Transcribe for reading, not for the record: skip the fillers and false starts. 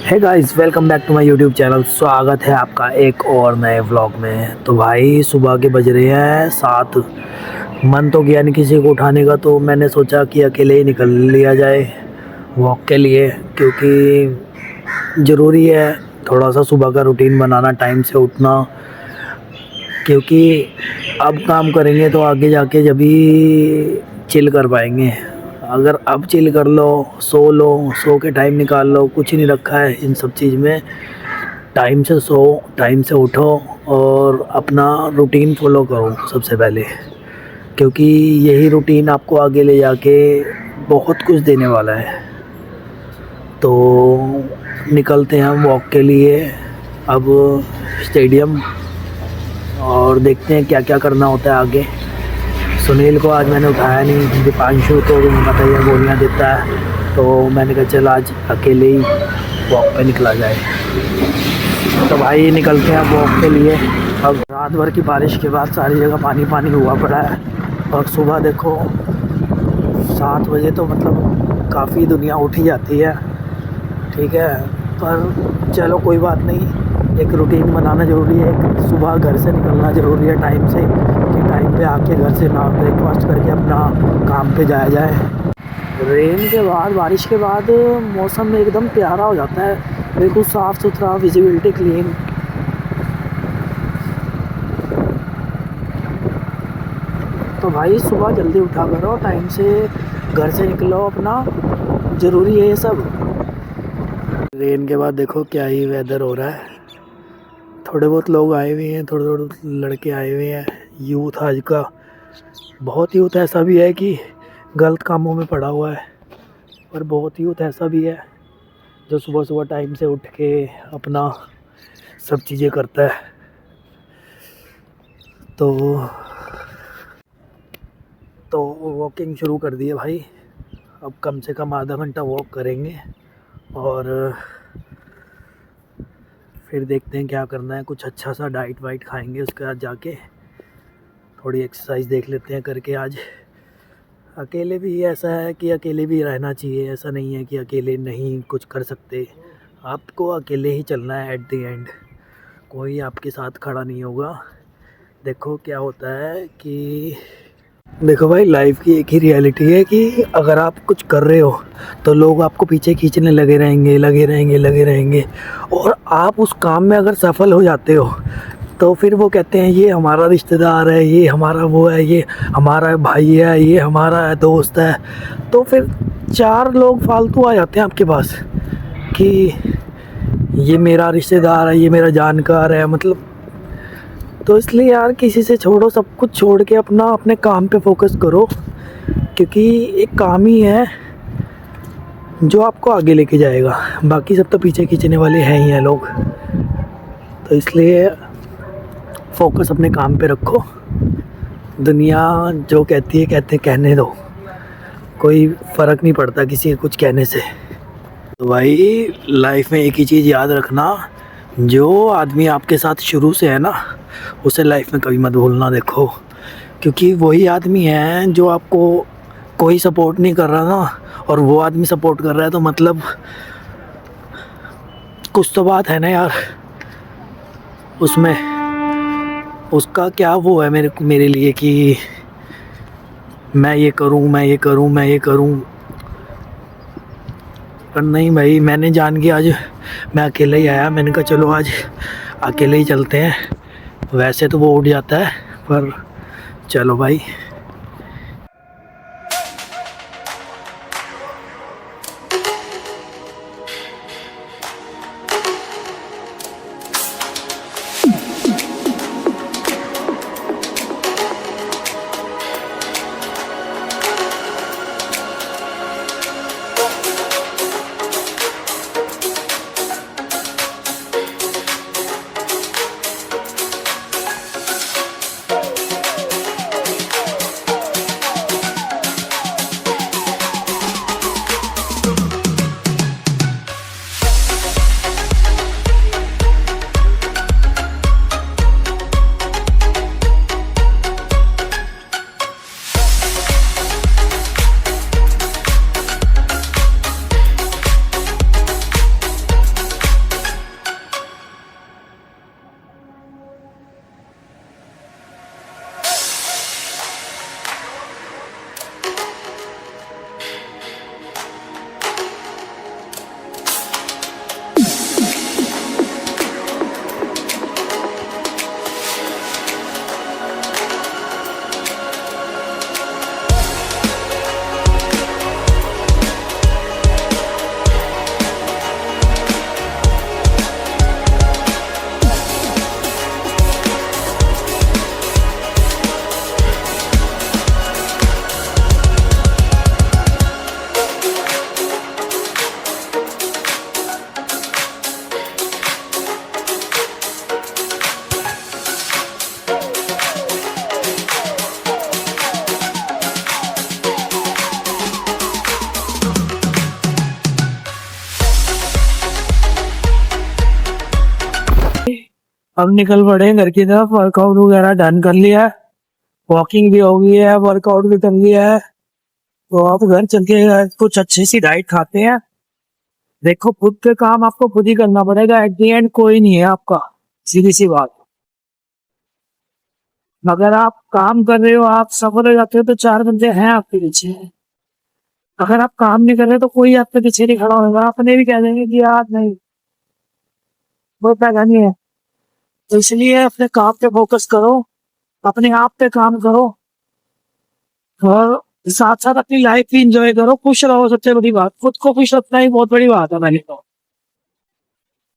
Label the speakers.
Speaker 1: Hey guys, welcome back to my YouTube channel. स्वागत है आपका एक और नए व्लॉग में। तो भाई सुबह के बज रहे हैं 7। मन तो किया नहीं किसी को उठाने का, तो मैंने सोचा कि अकेले ही निकल लिया जाए वॉक के लिए, क्योंकि ज़रूरी है थोड़ा सा सुबह का रूटीन बनाना, टाइम से उठना। क्योंकि अब काम करेंगे तो आगे जाके जब भी चिल कर पाएंगे। अगर अब चिल कर लो, सो के टाइम निकाल लो, कुछ नहीं रखा है इन सब चीज़ में। टाइम से सो, टाइम से उठो और अपना रूटीन फॉलो करो सबसे पहले, क्योंकि यही रूटीन आपको आगे ले जाके बहुत कुछ देने वाला है। तो निकलते हैं हम वॉक के लिए अब स्टेडियम, और देखते हैं क्या क्या करना होता है आगे। सुनील को आज मैंने उठाया नहीं, क्योंकि पांशु तो पता ही है गोलियाँ देता है, तो मैंने कहा चल आज अकेले ही वॉक पे निकला जाए। तो भाई निकलते हैं वॉक के लिए। अब रात भर की बारिश के बाद सारी जगह पानी पानी हुआ पड़ा है, और सुबह देखो 7 बजे तो मतलब काफ़ी दुनिया उठ ही जाती है, ठीक है। पर चलो कोई बात नहीं, एक रूटीन बनाना ज़रूरी है। एक सुबह घर से निकलना ज़रूरी है टाइम से, कि टाइम पे आके घर से ना ब्रेकफास्ट करके अपना काम पे जाया जाए। रेन के बाद, बारिश के बाद मौसम एकदम प्यारा हो जाता है, बिल्कुल साफ़ सुथरा, विजिबिलिटी क्लीन। तो भाई सुबह जल्दी उठा करो, टाइम से घर से निकलो अपना, ज़रूरी है ये सब। रेन के बाद देखो क्या ही वेदर हो रहा है। थोड़े बहुत लोग आए हुए हैं, थोड़े थोड़े लड़के आए हुए हैं। यूथ आज का बहुत यूथ ऐसा भी है कि गलत कामों में पड़ा हुआ है, पर बहुत यूथ ऐसा भी है जो सुबह सुबह टाइम से उठ के अपना सब चीज़ें करता है। तो वॉकिंग शुरू कर दी है भाई। अब कम से कम आधा घंटा वॉक करेंगे, और फिर देखते हैं क्या करना है। कुछ अच्छा सा डाइट वाइट खाएंगे, उसके बाद जाके थोड़ी एक्सरसाइज देख लेते हैं करके। आज अकेले भी ऐसा है कि अकेले भी रहना चाहिए, ऐसा नहीं है कि अकेले नहीं कुछ कर सकते। आपको अकेले ही चलना है, एट द एंड कोई आपके साथ खड़ा नहीं होगा। देखो क्या होता है कि देखो भाई, लाइफ की एक ही रियलिटी है कि अगर आप कुछ कर रहे हो तो लोग आपको पीछे खींचने लगे रहेंगे। और आप उस काम में अगर सफल हो जाते हो तो फिर वो कहते हैं ये हमारा रिश्तेदार है, ये हमारा वो है, ये हमारा भाई है, ये हमारा दोस्त है। तो फिर 4 लोग फालतू आ जाते हैं आपके पास कि ये मेरा रिश्तेदार है, ये मेरा जानकार है, मतलब। तो इसलिए यार किसी से छोड़ो, सब कुछ छोड़ के अपना अपने काम पे फोकस करो, क्योंकि एक काम ही है जो आपको आगे लेके जाएगा। बाकी सब तो पीछे खींचने वाले हैं ही हैं लोग। तो इसलिए फोकस अपने काम पे रखो। दुनिया जो कहती है कहने दो, कोई फ़र्क नहीं पड़ता किसी के कुछ कहने से। तो भाई लाइफ में एक ही चीज़ याद रखना, जो आदमी आपके साथ शुरू से है ना, उसे लाइफ में कभी मत भूलना। देखो, क्योंकि वही आदमी है जो आपको कोई सपोर्ट नहीं कर रहा ना, और वो आदमी सपोर्ट कर रहा है, तो मतलब कुछ तो बात है ना यार उसमें। उसका क्या वो है मेरे लिए कि मैं ये करूं। पर नहीं भाई, मैंने जान के आज मैं अकेले ही आया। मैंने कहा चलो आज अकेले ही चलते हैं। वैसे तो वो उठ जाता है, पर चलो भाई। अब निकल पड़े घर की तरफ। वर्कआउट वगैरह डन कर लिया है, वॉकिंग भी हो गई है, वर्कआउट भी कर लिया है। तो अब घर चल के कुछ अच्छी सी डाइट खाते हैं। देखो, खुद के काम आपको खुद ही करना पड़ेगा, एट दी एंड कोई नहीं है आपका, सीधी सी बात। अगर आप काम कर रहे हो, आप सफल हो जाते हो, तो चार बंदे हैं आपके पीछे। अगर आप काम नहीं कर रहे तो कोई आपके पीछे नहीं खड़ा होगा, अपने भी कह देंगे कि यार नहीं, वो पैसा नहीं है। तो इसलिए अपने काम पे फोकस करो, अपने आप पे काम करो, और साथ साथ अपनी लाइफ भी इंजॉय करो, खुश रहो। सबसे बड़ी बात, खुद को खुश रखना ही बहुत बड़ी बात है। मैंने तो